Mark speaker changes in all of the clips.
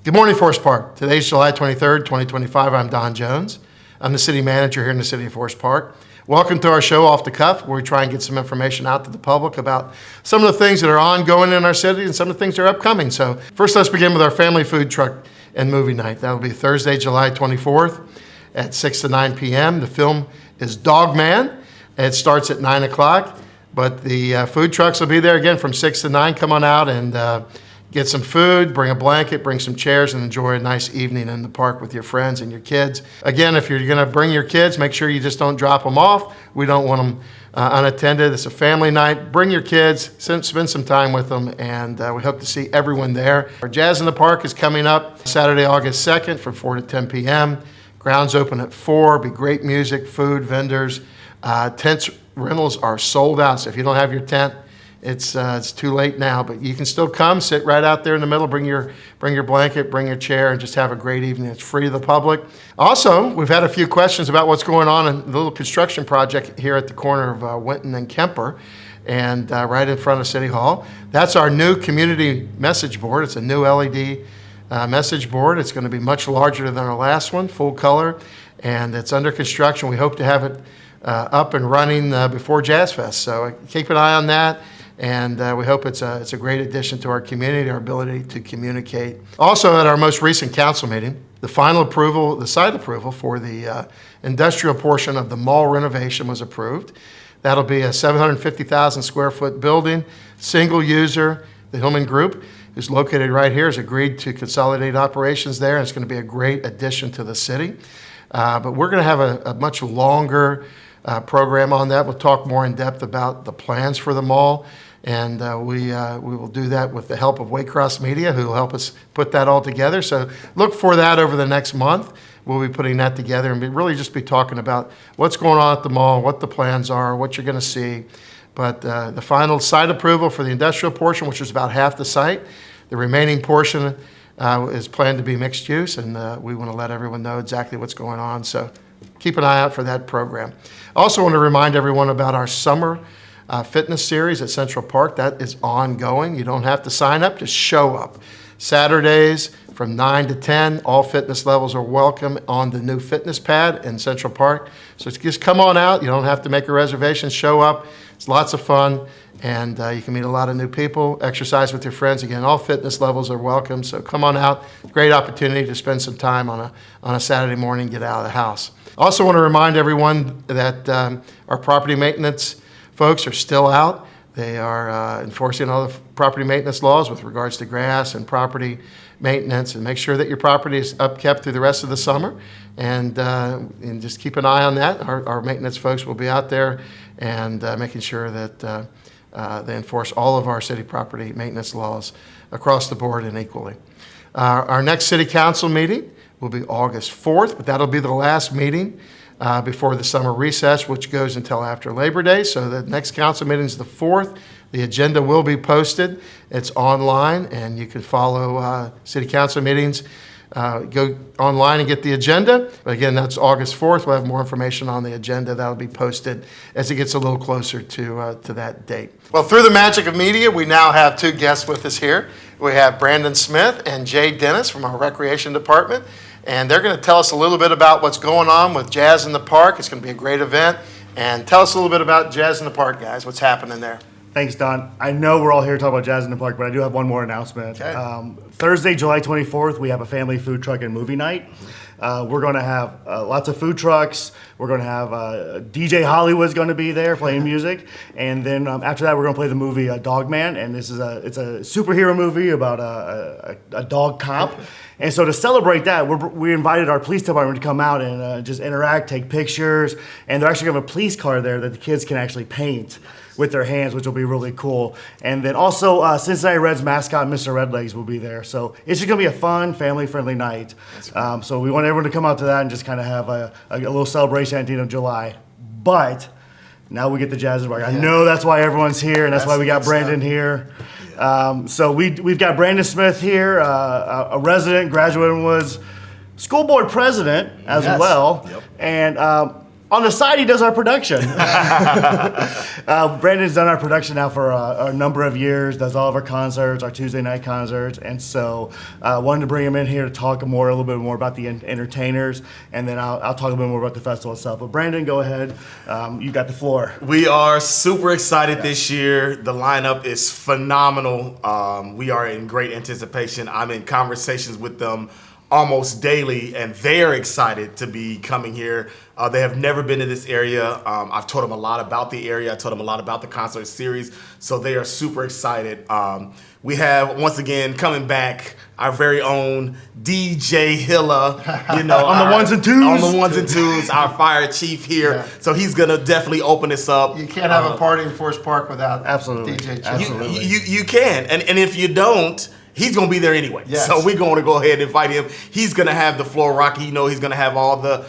Speaker 1: Good morning, Forest Park. Today's July 23rd, 2025. I'm Don Jones. I'm the city manager here in the city of Forest Park. Welcome to our show, Off the Cuff, where we try and get some information out to the public about some of the things that are ongoing in our city and some of the things that are upcoming. So first, let's begin with our family food truck and movie night. That will be Thursday, July 24th at 6 to 9 p.m. The film is Dog Man. It starts at 9 o'clock, but the food trucks will be there again from 6 to 9. Come on out and get some food, bring a blanket, bring some chairs, and enjoy a nice evening in the park with your friends and your kids. Again, if you're going to bring your kids, make sure you just don't drop them off. We don't want them unattended. It's a family night. Bring your kids, spend some time with them, and we hope to see everyone there. Our Jazz in the Park is coming up Saturday, August 2nd from 4 to 10 p.m. Grounds open at 4. Be great music, food, vendors. Tent rentals are sold out, so if you don't have your tent, it's too late now, but you can still come, sit right out there in the middle, bring your blanket, bring your chair, and just have a great evening. It's free to the public. Also, we've had a few questions about what's going on in the little construction project here at the corner of Winton and Kemper, and right in front of City Hall. That's our new community message board. It's a new LED message board. It's going to be much larger than our last one, full color, and it's under construction. We hope to have it up and running before Jazz Fest, so keep an eye on that. And we hope it's a great addition to our community, our ability to communicate. Also, at our most recent council meeting, the final approval, the site approval for the industrial portion of the mall renovation was approved. That'll be a 750,000 square foot building, single user. The Hillman Group, who's located right here, has agreed to consolidate operations there, and it's going to be a great addition to the city. But we're going to have a much longer program on that. We'll talk more in depth about the plans for the mall, and we will do that with the help of Waycross Media, who will help us put that all together. So look for that over the next month. We'll be putting that together and really just be talking about what's going on at the mall, what the plans are, what you're going to see. But the final site approval for the industrial portion, which is about half the site, the remaining portion is planned to be mixed use, and we want to let everyone know exactly what's going on. So keep an eye out for that program. I also want to remind everyone about our summer fitness series at Central Park. That is ongoing. You don't have to sign up, just show up. Saturdays from 9 to 10, all fitness levels are welcome on the new fitness pad in Central Park. So just come on out. You don't have to make a reservation. Show up. It's lots of fun, and you can meet a lot of new people, exercise with your friends. Again, all fitness levels are welcome, so come on out. Great opportunity to spend some time on a Saturday morning, get out of the house. Also want to remind everyone that our property maintenance folks are still out. They are enforcing all the property maintenance laws with regards to grass and property maintenance, and make sure that your property is upkept through the rest of the summer, and just keep an eye on that. Our maintenance folks will be out there and making sure that they enforce all of our city property maintenance laws across the board and equally. Our next city council meeting will be August 4th, but that'll be the last meeting before the summer recess, which goes until after Labor Day. So the next council meeting is the 4th. The agenda will be posted. It's online, and you can follow city council meetings. Go online and get the agenda. But again, that's August 4th. We'll have more information on the agenda. That'll be posted as it gets a little closer to that date. Well, through the magic of media, we now have two guests with us here. We have Brandon Smith and Jay Dennis from our Recreation Department. And they're going to tell us a little bit about what's going on with Jazz in the Park. It's going to be a great event. And tell us a little bit about Jazz in the Park, guys. What's happening there?
Speaker 2: Thanks, Don. I know we're all here talking about Jazz in the Park, but I do have one more announcement.
Speaker 1: Okay.
Speaker 2: Thursday, July 24th, we have a family food truck and movie night. We're going to have lots of food trucks. We're going to have DJ Hollywood's going to be there playing music. And then after that, we're going to play the movie Dog Man. And it's a superhero movie about a dog cop. And so to celebrate that, we invited our police department to come out and just interact, take pictures. And they're actually going to have a police car there that the kids can actually paint with their hands, which will be really cool. And then also Cincinnati Reds mascot, Mr. Redlegs, will be there. So it's just going to be a fun, family-friendly night. So we want everyone to come out to that and just kind of have a little celebration at the end of July. But now we get the Jazz in the Park. I know that's why everyone's here, and that's why we got Brandon here. So we've got Brandon Smith here, a resident, graduate, and was school board president as well. Yep. And On the side, he does our production. Brandon's done our production now for a number of years, does all of our concerts, our Tuesday night concerts, and so wanted to bring him in here to talk a little bit more about the entertainers, and then I'll talk a little bit more about the festival itself. But Brandon, go ahead. You got the floor.
Speaker 3: We are super excited this year. The lineup is phenomenal. We are in great anticipation. I'm in conversations with them almost daily, and they're excited to be coming here. They have never been to this area. I've told them a lot about the area. I told them a lot about the concert series, so they are super excited. We have, once again, coming back, our very own DJ Hilla,
Speaker 2: on the ones and twos.
Speaker 3: On the ones and twos, our fire chief here.
Speaker 1: Yeah.
Speaker 3: So he's going to definitely open this up.
Speaker 1: You can't have a party in Forest Park without
Speaker 2: Absolutely.
Speaker 1: DJ Chief.
Speaker 2: Absolutely.
Speaker 3: You can, and if you don't, he's going to be there anyway.
Speaker 1: Yes.
Speaker 3: So we're going to go ahead and invite him. He's going to have the floor rocky. He's going to have all the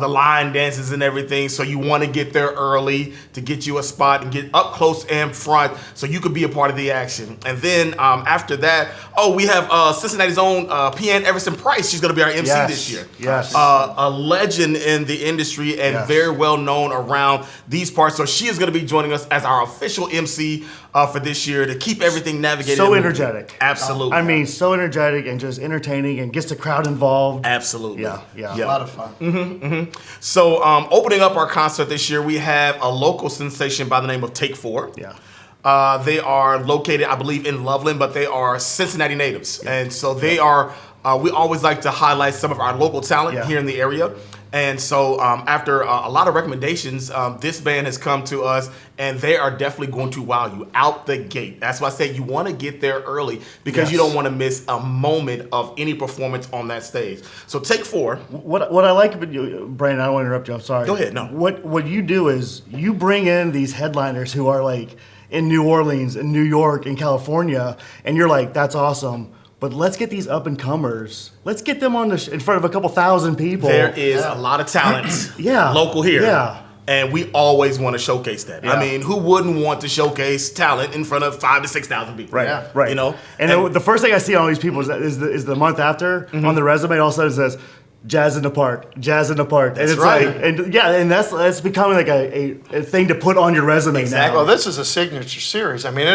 Speaker 3: line dances and everything. So you want to get there early to get you a spot and get up close and front so you could be a part of the action. And then after that, we have Cincinnati's own Pian Everson Price. She's going to be our MC this year.
Speaker 2: Yes.
Speaker 3: A legend in the industry and very well known around these parts. So she is going to be joining us as our official MC for this year to keep everything navigated.
Speaker 2: So energetic.
Speaker 3: Absolutely.
Speaker 2: I mean, so energetic and just entertaining and gets the crowd involved.
Speaker 3: Absolutely.
Speaker 2: Yeah.
Speaker 1: A lot of fun.
Speaker 3: So, opening up our concert this year, we have a local sensation by the name of Take 4.
Speaker 2: Yeah.
Speaker 3: They are located, I believe, in Loveland, but they are Cincinnati natives. And so they are, we always like to highlight some of our local talent here in the area. And so after a lot of recommendations, this band has come to us, and they are definitely going to wow you out the gate. That's why I say you want to get there early because you don't want to miss a moment of any performance on that stage. So Take 4.
Speaker 2: What I like about you, Brandon, I don't want to interrupt you, I'm sorry.
Speaker 3: Go ahead, no.
Speaker 2: What you do is you bring in these headliners who are like in New Orleans, in New York, in California, and you're like, that's awesome. But let's get these up and comers. Let's get them on in front of a couple thousand people.
Speaker 3: There is a lot of talent local here.
Speaker 2: Yeah.
Speaker 3: And we always want to showcase that.
Speaker 2: Yeah.
Speaker 3: I mean, who wouldn't want to showcase talent in front of 5,000 to 6,000 people?
Speaker 2: Right,
Speaker 1: Yeah.
Speaker 2: right.
Speaker 3: And
Speaker 2: then the first thing I see on all these people is the month after on the resume. All of a sudden it says, "Jazz in the Park, Jazz in the Park," and
Speaker 3: That's
Speaker 2: it's
Speaker 3: right.
Speaker 2: like, and that's becoming like a thing to put on your resume
Speaker 3: Exactly.
Speaker 2: now.
Speaker 1: Well, this is a signature series. I mean,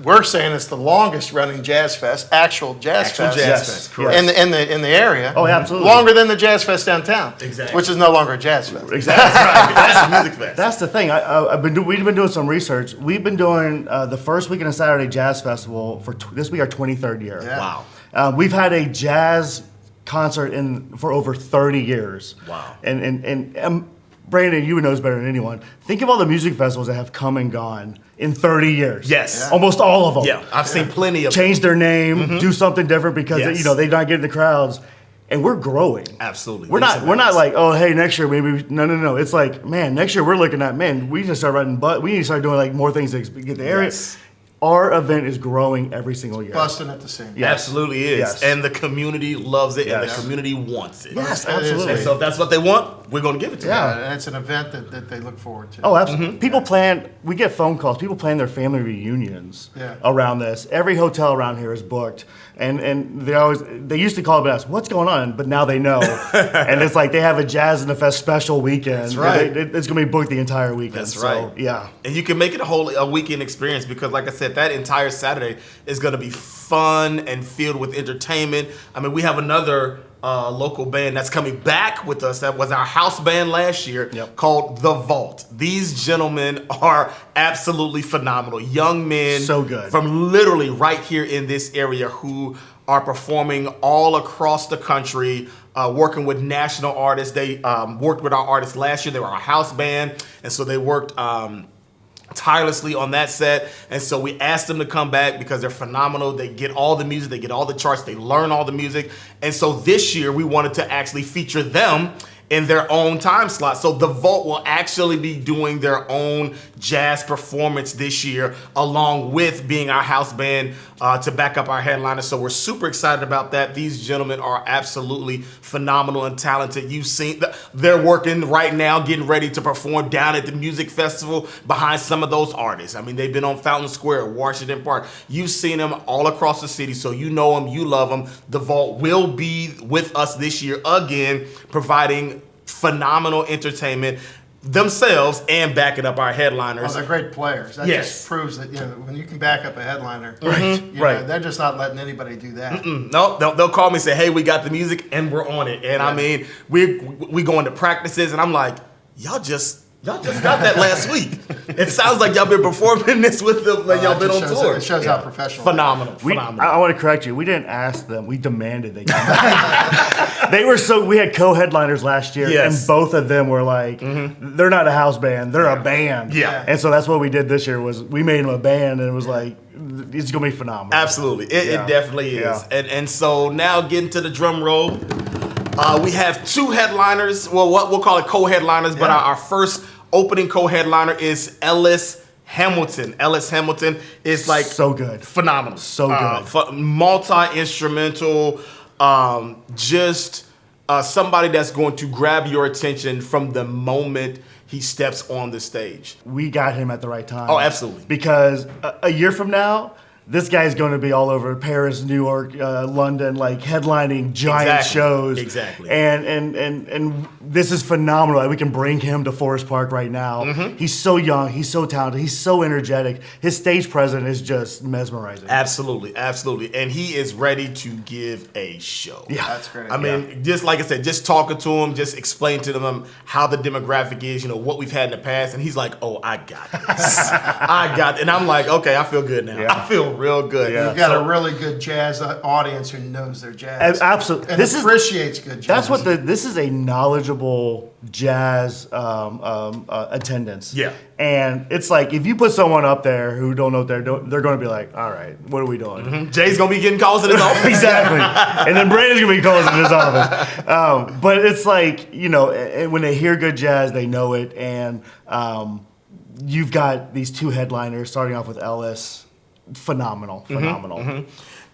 Speaker 1: we're saying it's the longest running jazz fest, actual jazz fest.
Speaker 3: correct.
Speaker 1: In the area.
Speaker 2: Oh, absolutely.
Speaker 1: Longer than the Jazz Fest downtown.
Speaker 3: Exactly.
Speaker 1: Which is no longer a jazz fest.
Speaker 2: Exactly.
Speaker 3: That's a music fest.
Speaker 2: That's the thing. We've been doing some research. We've been doing the first weekend of Saturday Jazz Festival for this will be our 23rd year.
Speaker 1: Yeah.
Speaker 3: Wow.
Speaker 2: We've had a jazz concert for over 30 years.
Speaker 3: Wow.
Speaker 2: And Brandon, you would know this better than anyone. Think of all the music festivals that have come and gone in 30 years.
Speaker 3: Yes. Yeah.
Speaker 2: Almost all of them.
Speaker 3: Yeah, I've seen plenty of
Speaker 2: Change their name, do something different because
Speaker 3: Yes.
Speaker 2: they're not getting the crowds. And we're growing.
Speaker 3: Absolutely.
Speaker 2: We're
Speaker 3: Leaps
Speaker 2: not
Speaker 3: and bounds.
Speaker 2: like, oh hey, next year maybe no. It's like, man, next year we're looking at, man, we need to start writing we need to start doing like more things to get the area.
Speaker 3: Yes.
Speaker 2: Our event is growing every single year.
Speaker 1: Busting at the seams.
Speaker 2: Yeah.
Speaker 3: Absolutely is.
Speaker 2: Yes.
Speaker 3: And the community loves it and
Speaker 2: Yes.
Speaker 3: the community wants it.
Speaker 2: Yes,
Speaker 1: It is.
Speaker 2: absolutely.
Speaker 3: And so if that's what they want, we're going to give it to them.
Speaker 1: Yeah, and it's an event that they look forward to.
Speaker 2: Oh, absolutely. People we get phone calls. People plan their family reunions around this. Every hotel around here is booked. And they used to call up and ask, what's going on? But now they know. And it's like they have a Jazz in the Fest special weekend.
Speaker 1: That's right.
Speaker 2: It's going to be booked the entire weekend.
Speaker 3: That's
Speaker 2: So,
Speaker 3: right.
Speaker 2: Yeah.
Speaker 3: And you can make it a weekend experience because, like I said, that entire Saturday is going to be fun and filled with entertainment. I mean, we have another local band that's coming back with us. That was our house band last year called The Vault. These gentlemen are absolutely phenomenal. Young men
Speaker 2: So good.
Speaker 3: from literally right here in this area who are performing all across the country, working with national artists. They worked with our artists last year. They were our house band, and so they worked tirelessly on that set. And so we asked them to come back because they're phenomenal. They get all the music, they get all the charts, they learn all the music. And so this year we wanted to actually feature them in their own time slot. So The Vault will actually be doing their own jazz performance this year, along with being our house band to back up our headliner. So we're super excited about that. These gentlemen are absolutely phenomenal and talented. You've seen, they're working right now, getting ready to perform down at the music festival behind some of those artists. I mean, they've been on Fountain Square, Washington Park. You've seen them all across the city, so you know them, you love them. The Vault will be with us this year again, providing phenomenal entertainment themselves and backing up our
Speaker 1: Oh,
Speaker 3: headliners.
Speaker 1: they're great players. That
Speaker 3: Yes.
Speaker 1: just proves that when you can back up a headliner,
Speaker 2: Right.
Speaker 1: they're just not letting anybody do that.
Speaker 3: No, they'll call me and say, "Hey, we got the music and we're on it." And I mean, we go into practices, and I'm like, "Y'all just got that last week. It sounds like y'all been performing this with them, like y'all
Speaker 1: It
Speaker 3: been on
Speaker 1: just shows-
Speaker 3: tour."
Speaker 1: It shows how professional.
Speaker 3: Phenomenal,
Speaker 2: We,
Speaker 3: phenomenal.
Speaker 2: I want to correct you. We didn't ask them. We demanded they come back. They were so. We had co-headliners last year,
Speaker 3: Yes.
Speaker 2: and both of them were like, they're not a house band, they're a band.
Speaker 3: Yeah.
Speaker 2: And so that's what we did this year. Was we made them a band, and it was like, it's gonna be phenomenal.
Speaker 3: Absolutely, it
Speaker 2: Yeah.
Speaker 3: definitely is.
Speaker 2: Yeah.
Speaker 3: And so now getting to the drum roll, we have two headliners. Well, what we'll call it co-headliners, but
Speaker 1: Yeah.
Speaker 3: our first opening co-headliner is Ellis Hamilton. Ellis Hamilton is like
Speaker 2: So good.
Speaker 3: phenomenal,
Speaker 2: So good.
Speaker 3: Multi-instrumental, just somebody that's going to grab your attention from the moment he steps on the stage.
Speaker 2: We got him at the right time.
Speaker 3: Oh, absolutely.
Speaker 2: Because a year from now, this guy's going to be all over Paris, New York, London, like headlining giant
Speaker 3: Exactly.
Speaker 2: shows.
Speaker 3: Exactly.
Speaker 2: And this is phenomenal that we can bring him to Forest Park right now.
Speaker 3: Mm-hmm.
Speaker 2: He's so young, he's so talented, he's so energetic. His stage presence is just mesmerizing.
Speaker 3: Absolutely, absolutely. And he is ready to give a show.
Speaker 2: Yeah.
Speaker 1: That's great.
Speaker 3: I mean, just like I said, just talking to him, just explain to them how the demographic is, what we've had in the past. And he's like, "Oh, I got this. I got it." And I'm like, "Okay, I feel good now.
Speaker 2: Yeah.
Speaker 3: I feel real good."
Speaker 2: Yeah.
Speaker 1: You've got a really good jazz audience who knows their jazz.
Speaker 2: Absolutely.
Speaker 1: And appreciates good jazz.
Speaker 2: That's what this is, a knowledgeable jazz attendance.
Speaker 3: Yeah.
Speaker 2: And it's like, if you put someone up there who don't know what they're doing, they're going to be like, all right, what are we doing?
Speaker 3: Jay's going to be getting calls in his office.
Speaker 2: Exactly. And then Brandon's going to be calling in his office. But it's like, and when they hear good jazz, they know it. And you've got these two headliners starting off with Ellis. Phenomenal.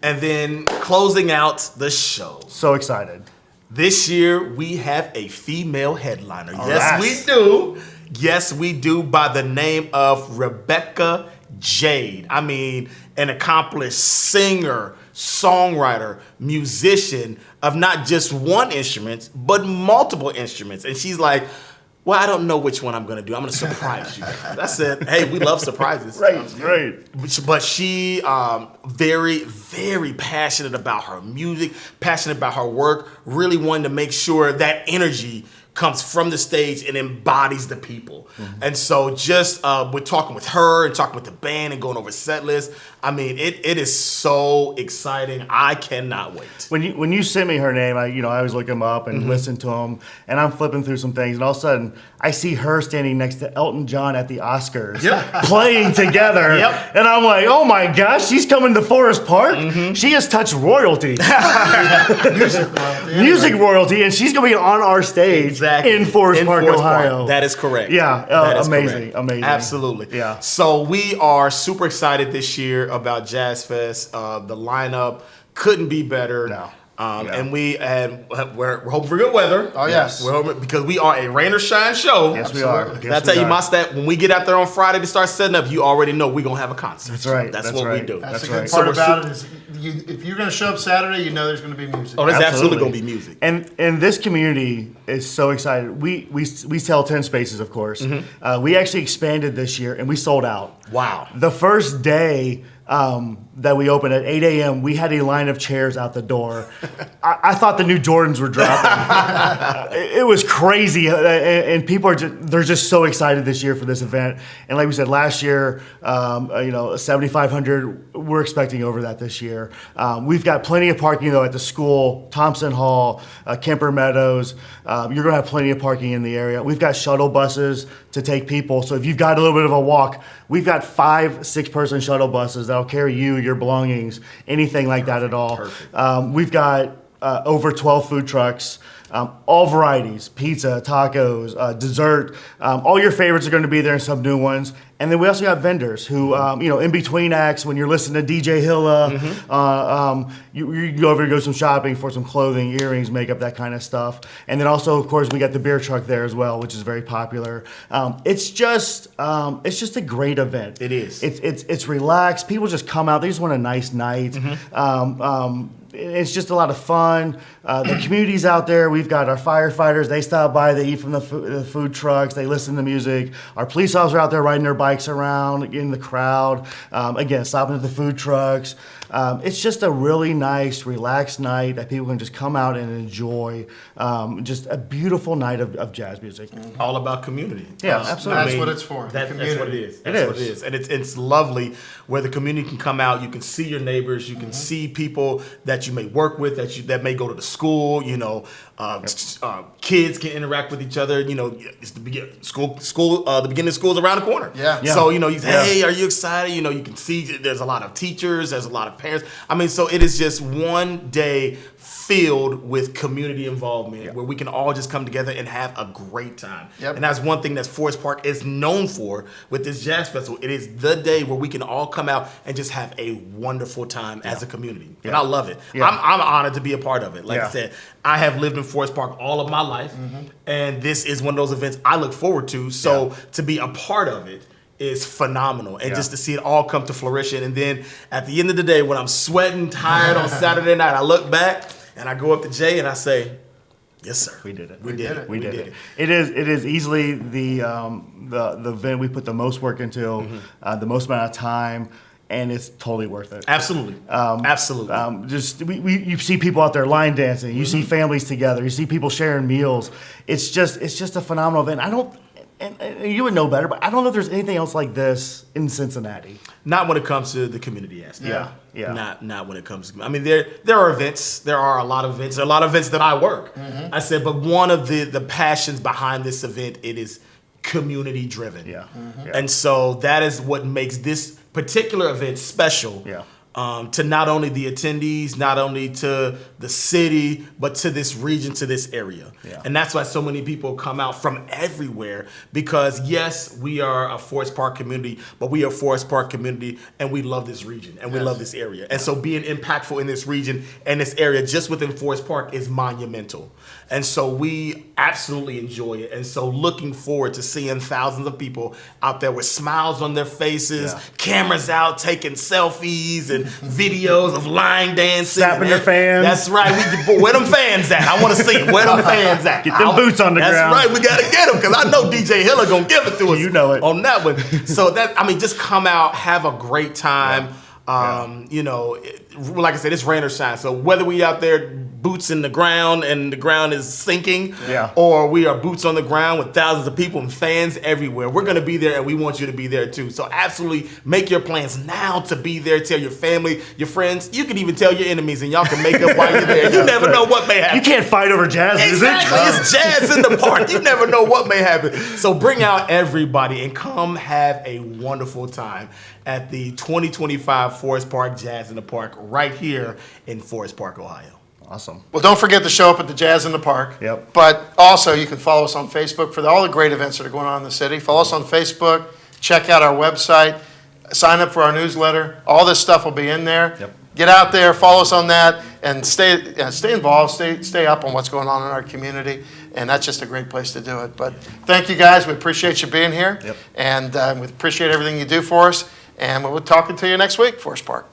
Speaker 3: And then closing out the show.
Speaker 2: So excited.
Speaker 3: This year, we have a female headliner. Yes,
Speaker 2: right.
Speaker 3: we do. Yes, we do, by the name of Rebecca Jade. I mean, an accomplished singer, songwriter, musician of not just one instrument, but multiple instruments. And she's like, "Well, I don't know which one I'm going to do. I'm going to surprise you." I said, "Hey, we love surprises."
Speaker 2: Right.
Speaker 3: But she very, very passionate about her music, passionate about her work, really wanting to make sure that energy comes from the stage and embodies the people. And so just we're talking with her and talking with the band and going over set lists. I mean, it is so exciting. I cannot wait.
Speaker 2: When you sent me her name, I always look him up and listen to him, and I'm flipping through some things, and all of a sudden I see her standing next to Elton John at the Oscars, playing together,
Speaker 3: Yep.
Speaker 2: and I'm like, oh my gosh, she's coming to Forest Park. She has touched royalty, music royalty, and she's gonna be on our stage in Forest Park, Ohio.
Speaker 3: That is correct.
Speaker 2: Yeah,
Speaker 3: That is
Speaker 2: amazing,
Speaker 3: correct.
Speaker 2: amazing.
Speaker 3: Absolutely.
Speaker 2: Yeah.
Speaker 3: So we are super excited this year about Jazz Fest. The lineup couldn't be better.
Speaker 2: No.
Speaker 3: And we're hoping for good weather.
Speaker 1: Oh, yes.
Speaker 3: We're hoping, because we are a rain or shine show.
Speaker 2: Yes, we are.
Speaker 1: Absolutely.
Speaker 3: Can I tell you my stat? When we get out there on Friday to start setting up, you already know we're gonna have a concert.
Speaker 2: That's right.
Speaker 3: That's
Speaker 2: That's
Speaker 3: what
Speaker 2: right.
Speaker 3: we do.
Speaker 1: That's the
Speaker 2: right.
Speaker 1: good
Speaker 3: So
Speaker 1: part
Speaker 3: we're
Speaker 1: about it is if you're going to show up Saturday, you know there's going to be music.
Speaker 3: Oh, there's absolutely
Speaker 2: Absolutely.
Speaker 3: gonna be music.
Speaker 2: And this community is so excited. We sell 10 spaces, of course. We actually expanded this year, and we sold out.
Speaker 3: Wow.
Speaker 2: The first day that we opened at 8 a.m., we had a line of chairs out the door. I thought the new Jordans were dropping. It was crazy, and people they're just so excited this year for this event. And like we said, last year, 7,500. We're expecting over that this year. We've got plenty of parking though at the school, Thompson Hall, Kemper Meadows. You're gonna have plenty of parking in the area. We've got shuttle buses to take people. So if you've got a little bit of a walk, we've got 5-6 person shuttle buses that'll carry you, your belongings, anything like that at all. We've got over 12 food trucks, all varieties, pizza, tacos, dessert. All your favorites are going to be there and some new ones. And then we also got vendors who, in between acts, when you're listening to DJ Hilla, you go over to go some shopping for some clothing, earrings, makeup, that kind of stuff. And then also, of course, we got the beer truck there as well, which is very popular. It's just a great event.
Speaker 3: It is.
Speaker 2: It's relaxed. People just come out. They just want a nice night. It's just a lot of fun. The community's out there. We've got our firefighters. They stop by. They eat from the food trucks. They listen to music. Our police officers are out there riding their bikes around in the crowd. Again, stopping at the food trucks. It's just a really nice, relaxed night that people can just come out and enjoy. Just a beautiful night of jazz music.
Speaker 3: All about community.
Speaker 2: Yeah, absolutely.
Speaker 1: That's what it's for.
Speaker 3: That's what it is.
Speaker 2: It
Speaker 3: That's what
Speaker 2: is.
Speaker 3: it is. And it's lovely where the community can come out. You can see your neighbors. You can see people that you may work with, that may go to the school. Kids can interact with each other. It's the beginning of school's around the corner.
Speaker 1: Yeah.
Speaker 3: So you say, hey, are you excited? You can see there's a lot of teachers. There's a lot of parents. So it is just one day filled with community involvement where we can all just come together and have a great time.
Speaker 1: Yep.
Speaker 3: And that's one thing that Forest Park is known for with this jazz festival. It is the day where we can all come out and just have a wonderful time as a community. And I love it.
Speaker 2: Yeah.
Speaker 3: I'm honored to be a part of it. Like
Speaker 2: Yeah.
Speaker 3: I said, I have lived in Forest Park all of my life, and this is one of those events I look forward to. So to be a part of it is phenomenal, and just to see it all come to fruition. And then at the end of the day, when I'm sweating, tired on Saturday night, I look back and I go up to Jay and I say, yes, sir.
Speaker 2: We did it.
Speaker 3: We did it.
Speaker 2: We did it. It is easily the event we put the most work into, the most amount of time, and it's totally worth it.
Speaker 3: Absolutely. Absolutely.
Speaker 2: You see people out there line dancing. You see families together. You see people sharing meals. It's just a phenomenal event. And you would know better, but I don't know if there's anything else like this in Cincinnati.
Speaker 3: Not when it comes to the community aspect.
Speaker 2: Yeah.
Speaker 3: Not when it comes to. There are events. There are a lot of events. There are a lot of events that I work. I said, but one of the passions behind this event, it is community driven.
Speaker 2: Yeah.
Speaker 3: And so that is what makes this particular event special.
Speaker 2: Yeah.
Speaker 3: To not only the attendees, not only to the city, but to this region, to this area.
Speaker 2: Yeah.
Speaker 3: And that's why so many people come out from everywhere, because yes, we are a Forest Park community, but we are a Forest Park community and we love this region and we love this area. And so being impactful in this region and this area just within Forest Park is monumental. And so we absolutely enjoy it. And so looking forward to seeing thousands of people out there with smiles on their faces, cameras out, taking selfies and videos of line dancing.
Speaker 2: Snapping their fans.
Speaker 3: That's right. Where them fans at? I want to see them. Where them fans at?
Speaker 2: Get them boots on the ground.
Speaker 3: That's right. We got to get them, because I know DJ Hiller going to give it to us.
Speaker 2: You know it.
Speaker 3: On that one. So just come out, have a great time. Like I said, it's rain or shine. So whether we out there boots in the ground and the ground is sinking, or we are boots on the ground with thousands of people and fans everywhere, we're going to be there, and we want you to be there too. So absolutely make your plans now to be there. Tell your family, your friends. You can even tell your enemies, and y'all can make up while you're there. You never know what may happen.
Speaker 2: You can't fight over jazz music.
Speaker 3: Exactly. It's jazz in the park. You never know what may happen. So bring out everybody and come have a wonderful time at the 2025 Forest Park Jazz in the Park right here in Forest Park, Ohio.
Speaker 2: Awesome.
Speaker 1: Well, don't forget to show up at the Jazz in the Park.
Speaker 2: Yep.
Speaker 1: But also, you can follow us on Facebook for all the great events that are going on in the city. Follow us on Facebook. Check out our website. Sign up for our newsletter. All this stuff will be in there.
Speaker 2: Yep.
Speaker 1: Get out there, follow us on that, and stay involved. Stay up on what's going on in our community. And that's just a great place to do it. But thank you, guys. We appreciate you being here.
Speaker 2: Yep.
Speaker 1: And we appreciate everything you do for us. And we'll be talking to you next week, Forest Park.